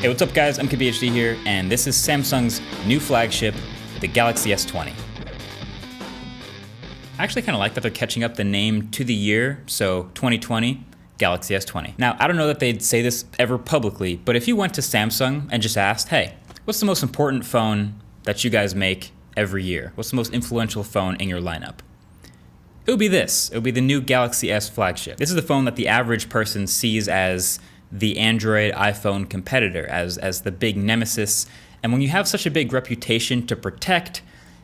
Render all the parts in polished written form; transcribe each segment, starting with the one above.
Hey, what's up guys? I'm KBHD here, and this is Samsung's new flagship, the Galaxy S20. I actually kind of like that they're catching up the name to the year, so 2020, Galaxy S20. Now, I don't know that they'd say this ever publicly, but if you went to Samsung and just asked, hey, what's the most important phone that you guys make every year? What's the most influential phone in your lineup? It would be this. It would be the new Galaxy S flagship. This is the phone that the average person sees as the Android iPhone competitor, as the big nemesis. And when you have such a big reputation to protect,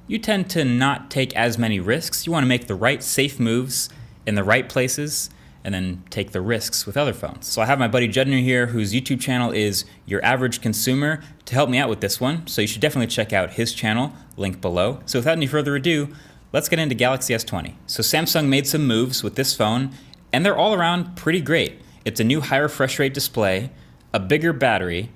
you tend to not take as many risks. You want to make the right safe moves in the right places and then take the risks with other phones. So I have my buddy Judner here, whose YouTube channel is Your Average Consumer, to help me out with this one. So you should definitely check out his channel, link below. So without any further ado, let's get into Galaxy S20. So Samsung made some moves with this phone, and they're all around pretty great. It's a new high refresh rate display, a bigger battery,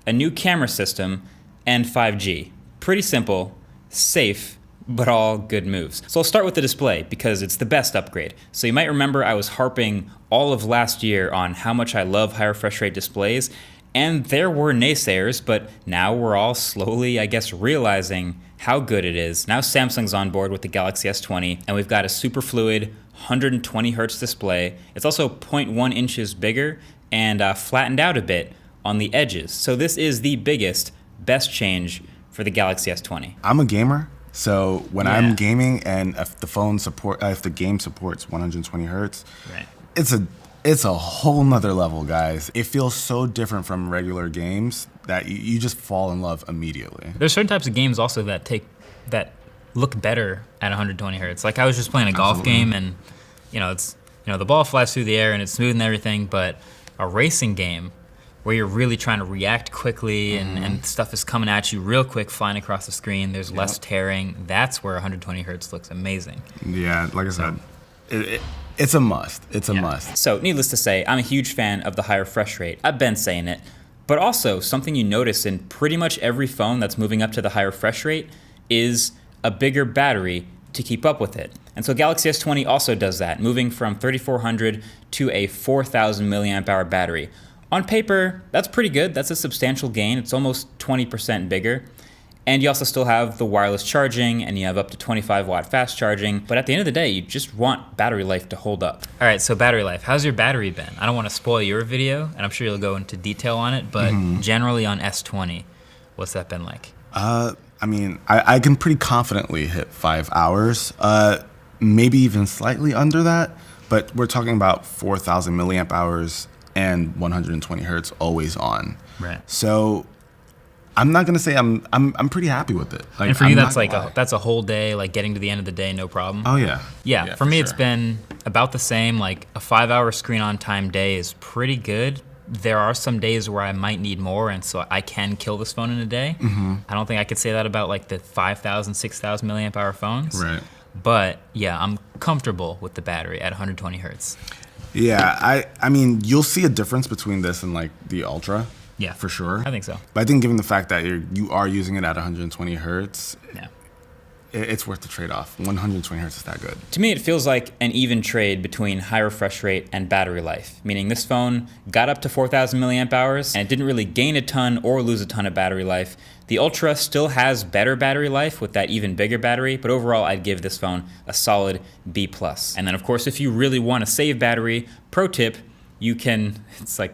a new camera system, and 5G. Pretty simple, safe, but all good moves. So I'll start with the display because it's the best upgrade. So you might remember I was harping all of last year on how much I love high refresh rate displays, and there were naysayers, but now we're all slowly, I guess, realizing how good it is. Now Samsung's on board with the Galaxy S20, and we've got a super fluid 120 hertz display. It's also 0.1 inches bigger and flattened out a bit on the edges. So this is the biggest, best change for the Galaxy S20. I'm a gamer, so when I'm gaming and if the game supports 120 hertz, right, it's a whole nother level, guys. It feels so different from regular games that you just fall in love immediately. There's certain types of games also that look better at 120 hertz. Like I was just playing a golf game, and the ball flies through the air and it's smooth and everything, but a racing game where you're really trying to react quickly and stuff is coming at you real quick, flying across the screen, there's less tearing, that's where 120 hertz looks amazing. Yeah, like I said, it's a must. It's a must. So needless to say, I'm a huge fan of the high refresh rate. I've been saying it. But also, something you notice in pretty much every phone that's moving up to the high refresh rate is a bigger battery to keep up with it. And so Galaxy S20 also does that, moving from 3400 to a 4000 milliamp hour battery. On paper, that's pretty good. That's a substantial gain. It's almost 20% bigger. And you also still have the wireless charging, and you have up to 25 watt fast charging. But at the end of the day, you just want battery life to hold up. All right, so battery life. How's your battery been? I don't want to spoil your video, and I'm sure you'll go into detail on it, but generally on S20, what's that been like? I can pretty confidently hit 5 hours, maybe even slightly under that, but we're talking about 4,000 milliamp hours and 120 hertz always on. Right. So I'm not gonna say I'm pretty happy with it. Like, and for you, that's a whole day, like getting to the end of the day, no problem. Oh yeah. Yeah. For me, it's been about the same. Like a 5 hour screen on time day is pretty good. There are some days where I might need more, and so I can kill this phone in a day. I don't think I could say that about like the 5,000, 6,000 milliamp hour phones. Right. But yeah, I'm comfortable with the battery at 120 hertz. Yeah, I mean, you'll see a difference between this and like the Ultra. Yeah, for sure. I think so. But I think given the fact that you are using it at 120 hertz, it's worth the trade-off. 120 hertz is that good. To me, it feels like an even trade between high refresh rate and battery life, meaning this phone got up to 4,000 milliamp hours and it didn't really gain a ton or lose a ton of battery life. The Ultra still has better battery life with that even bigger battery, but overall I'd give this phone a solid B+. And then of course, if you really want to save battery, pro tip, you can,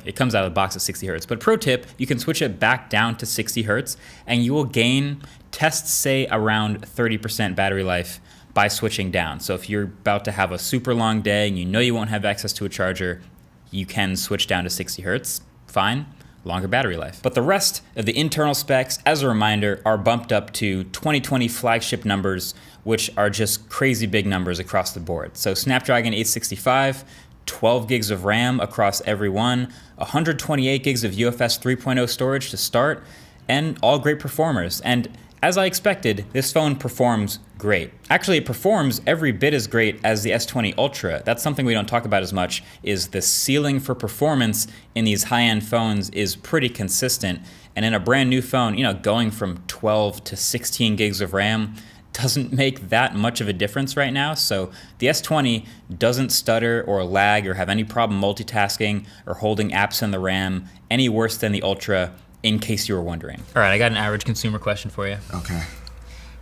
it comes out of the box at 60 hertz, but pro tip, you can switch it back down to 60 hertz and you will gain, tests say, around 30% battery life by switching down. So if you're about to have a super long day and you know you won't have access to a charger, you can switch down to 60 hertz, fine, longer battery life. But the rest of the internal specs, as a reminder, are bumped up to 2020 flagship numbers, which are just crazy big numbers across the board. So Snapdragon 865, 12 gigs of RAM across every one, 128 gigs of UFS 3.0 storage to start, and all great performers. And as I expected, this phone performs great. Actually, it performs every bit as great as the S20 Ultra. That's something we don't talk about as much, is the ceiling for performance in these high-end phones is pretty consistent. And in a brand new phone, going from 12 to 16 gigs of RAM doesn't make that much of a difference right now. So the S20 doesn't stutter or lag or have any problem multitasking or holding apps in the RAM any worse than the Ultra in case you were wondering. All right, I got an average consumer question for you, Okay.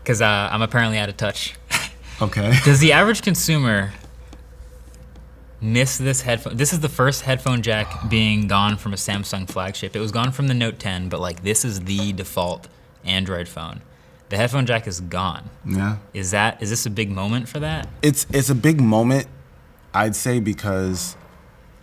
because I'm apparently out of touch. Okay. Does the average consumer miss this headphone? This is the first headphone jack being gone from a Samsung flagship. It was gone from the Note 10, but like this is the default Android phone. The headphone jack is gone. Yeah. Is this a big moment for that? It's a big moment, I'd say, because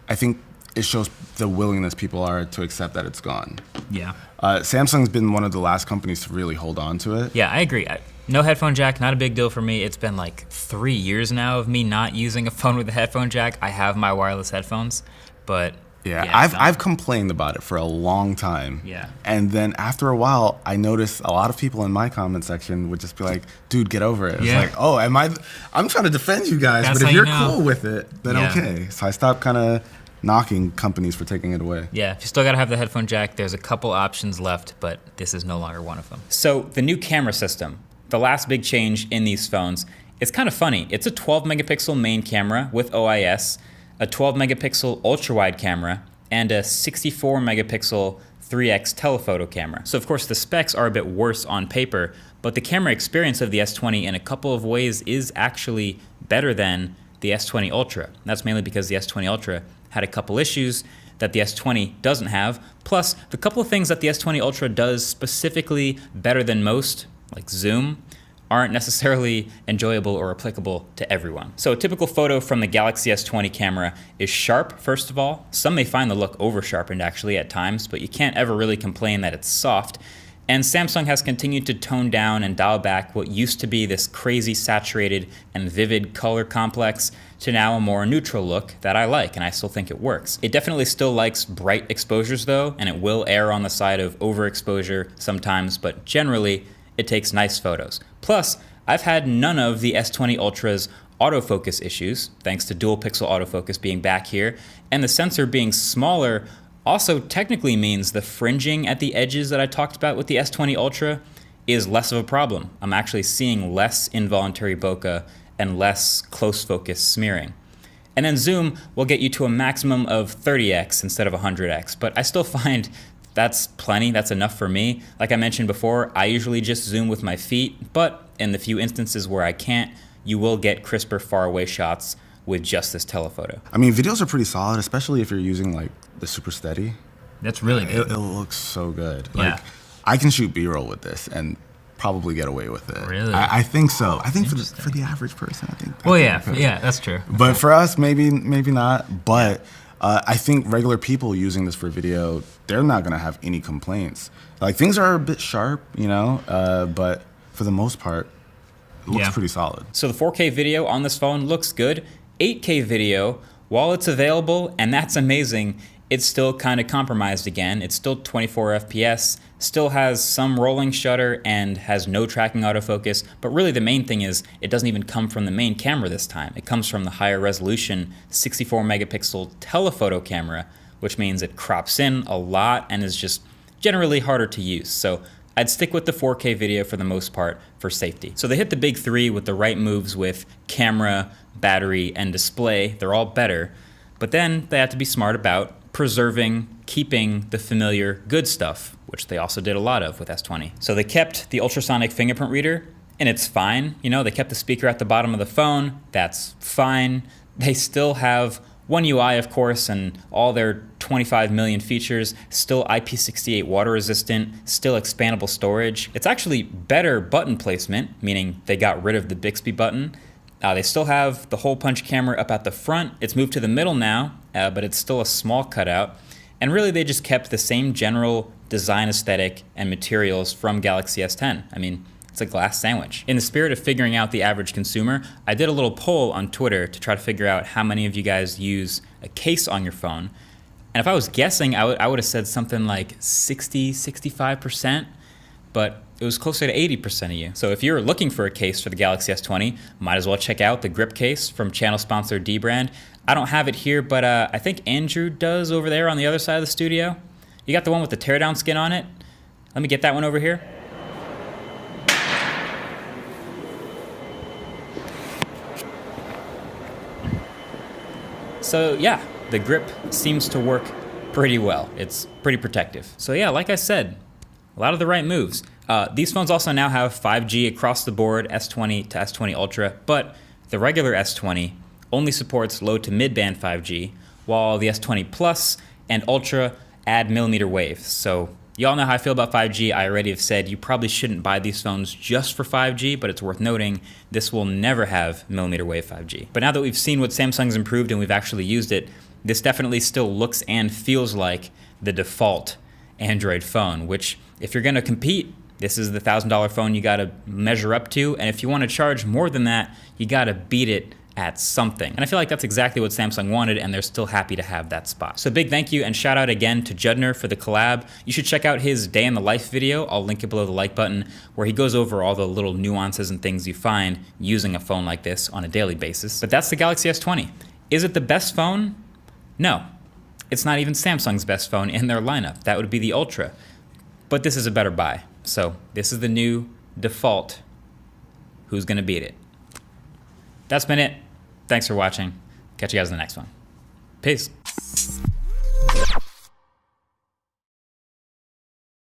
I think it shows the willingness people are to accept that it's gone. Yeah. Samsung's been one of the last companies to really hold on to it. Yeah, I agree. No headphone jack, not a big deal for me. It's been like 3 years now of me not using a phone with a headphone jack. I have my wireless headphones, but Yeah, it's I've complained about it for a long time. Yeah. And then after a while, I noticed a lot of people in my comment section would just be like, dude, get over it. It's Yeah. like, oh, I'm trying to defend you guys, That's but if how you you're know. cool with it, then Yeah. okay. So I stopped kind of knocking companies for taking it away. Yeah, if you still gotta have the headphone jack, there's a couple options left, but this is no longer one of them. So the new camera system, the last big change in these phones, it's kind of funny. It's a 12 megapixel main camera with OIS, a 12 megapixel ultra wide camera, and a 64 megapixel 3x telephoto camera. So of course the specs are a bit worse on paper, but the camera experience of the S20 in a couple of ways is actually better than the S20 Ultra. That's mainly because the S20 Ultra had a couple issues that the S20 doesn't have, plus the couple of things that the S20 Ultra does specifically better than most, like zoom, aren't necessarily enjoyable or applicable to everyone. So a typical photo from the Galaxy S20 camera is sharp, first of all. Some may find the look over-sharpened actually at times, but you can't ever really complain that it's soft. And Samsung has continued to tone down and dial back what used to be this crazy saturated and vivid color complex to now a more neutral look that I like, and I still think it works. It definitely still likes bright exposures though, and it will err on the side of overexposure sometimes, but generally it takes nice photos. Plus, I've had none of the S20 Ultra's autofocus issues, thanks to dual pixel autofocus being back here, and the sensor being smaller also technically means the fringing at the edges that I talked about with the S20 Ultra is less of a problem. I'm actually seeing less involuntary bokeh and less close focus smearing. And then zoom will get you to a maximum of 30x instead of 100x, but I still find that's plenty, that's enough for me. Like I mentioned before, I usually just zoom with my feet, but in the few instances where I can't, you will get crisper far away shots with just this telephoto. I mean, videos are pretty solid, especially if you're using like the Super Steady. That's really good. It looks so good. Yeah. Like, I can shoot B-roll with this and probably get away with it. Really? I think so. I think for the average person, I think. Well, I think yeah, that's true. But for us, maybe not. But I think regular people using this for video, they're not gonna have any complaints. Like things are a bit sharp, you know, but for the most part, it looks pretty solid. So the 4K video on this phone looks good. 8K video, while it's available, and that's amazing, it's still kind of compromised again. It's still 24 FPS, still has some rolling shutter, and has no tracking autofocus. But really the main thing is it doesn't even come from the main camera this time. It comes from the higher resolution 64 megapixel telephoto camera, which means it crops in a lot and is just generally harder to use. So I'd stick with the 4K video for the most part for safety. So they hit the big three with the right moves with camera, battery, and display. They're all better. But then they have to be smart about preserving, keeping the familiar good stuff, which they also did a lot of with S20. So they kept the ultrasonic fingerprint reader, and it's fine. You know, they kept the speaker at the bottom of the phone. That's fine. They still have One UI, of course, and all their 25 million features, still IP68 water resistant, still expandable storage. It's actually better button placement, meaning they got rid of the Bixby button. They still have the hole punch camera up at the front. It's moved to the middle now, but it's still a small cutout. And really they just kept the same general design aesthetic and materials from Galaxy S10. I mean, it's a glass sandwich. In the spirit of figuring out the average consumer, I did a little poll on Twitter to try to figure out how many of you guys use a case on your phone. And if I was guessing, I would have said something like 60, 65%, but it was closer to 80% of you. So if you're looking for a case for the Galaxy S20, might as well check out the grip case from channel sponsor dbrand. I don't have it here, but I think Andrew does over there on the other side of the studio. You got the one with the teardown skin on it? Let me get that one over here. So yeah, the grip seems to work pretty well. It's pretty protective. So yeah, like I said, a lot of the right moves. These phones also now have 5G across the board, S20 to S20 Ultra, but the regular S20 only supports low to mid-band 5G, while the S20 Plus and Ultra add millimeter wave. So y'all know how I feel about 5G. I already have said you probably shouldn't buy these phones just for 5G, but it's worth noting this will never have millimeter wave 5G. But now that we've seen what Samsung's improved and we've actually used it, this definitely still looks and feels like the default Android phone, which if you're gonna compete, this is the $1,000 phone you gotta measure up to, and if you wanna charge more than that, you gotta beat it at something. And I feel like that's exactly what Samsung wanted, and they're still happy to have that spot. So big thank you and shout out again to Judner for the collab. You should check out his day in the life video. I'll link it below the like button, where he goes over all the little nuances and things you find using a phone like this on a daily basis. But that's the Galaxy S20. Is it the best phone? No. It's not even Samsung's best phone in their lineup. That would be the Ultra. But this is a better buy. So this is the new default. Who's gonna beat it? That's been it. Thanks for watching. Catch you guys in the next one. Peace.